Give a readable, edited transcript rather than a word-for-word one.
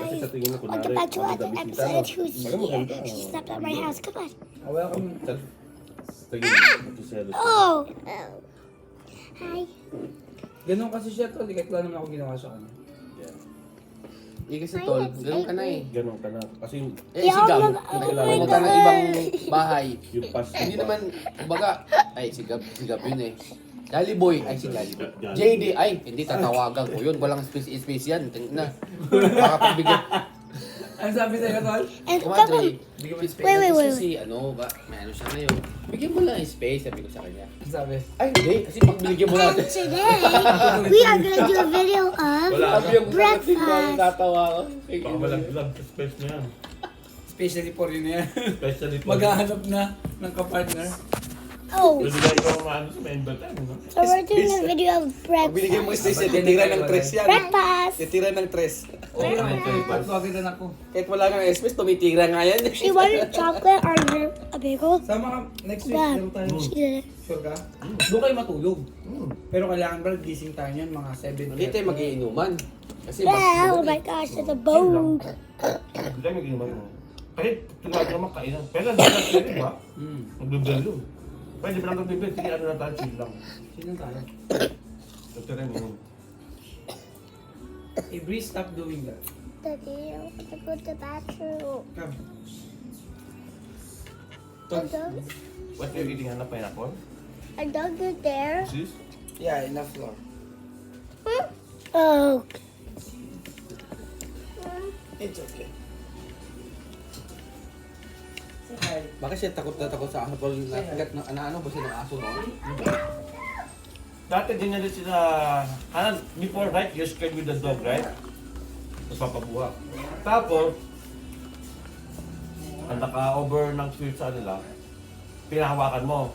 Kasi sa tingin ko, Welcome back to another episode of Who's Here. She slept at my house. Come on. Welcome. Sa tingin ko, ito siya. Oh. Hi. Ganun kasi siya tol, kahit wala naman ako ginawa sa kanya. Eh kasi tol, ganun ka na eh. Ganun ka na. Kasi yung Eh si Gab, pumunta ng ibang bahay. past Hindi naman, kumbaga, ay si Gab yun eh. Lali Boy, ay si Lali Boy. JD, ay, hindi tatawagan ko yun. Walang space yan. Tingnan na. Baka pagbigyan. Ano sabi sa'yo tol? And Come on, come Trey. on. Bigyan mo Si space. Space Wait. kasi si, ano ba, may ano siya ngayon. Bigyan mo lang ng space, sabi ko sa kanya. Ano sabi? Ay, hindi. Kasi pag binigyan mo And natin. today, we are gonna do a video of Sabi yung breakfast. tatawa ko. baka malaglag sa space na yan. Especially for yun yan. Especially pag... Maghahanap na ng kapartner. Oh, Pwede na ikaw maano sa member time, no? so we're doing a video of Pag binigyan mo breakfast. space, titira ng tres yan. Breakfast. Titira ng tres. Okay naman ito eh. Pagpagitan ako. Kahit wala kang space, tumitira nga yan. She wanted chocolate or a bagel. Sama ka next week. Dad, Laro tayo. she did it. Sure ka? Doon kayo matulog. Pero kailangan ba gising tayo niyan mga 7. Hindi tayo mag-iinuman. Kasi Yeah, oh my gosh, it's a boat. Hindi tayo mag-inuman mo. Kahit tinawag naman kainan. Pero hindi na pwede ba? Magbibelo. Pwede ba lang magbibelo? Sige, ano na tayo, chill lang. Sino tayo? Dr. Remy, yun. Hey, Bree, stop doing that. Daddy, I want to go to the bathroom. Come. A dog? What are you eating? Ano, pineapple? A dog is there? Cheese? Yeah, enough floor. Oh. It's okay. Bakit siya takot na takot sa apple na kagat na ano ba siya ng aso no? Dati din na rin sila, before, right, you're scared with the dog, right? Tapos papabuha. Tapos, ang naka-over ng sweet sa nila, pinahawakan mo.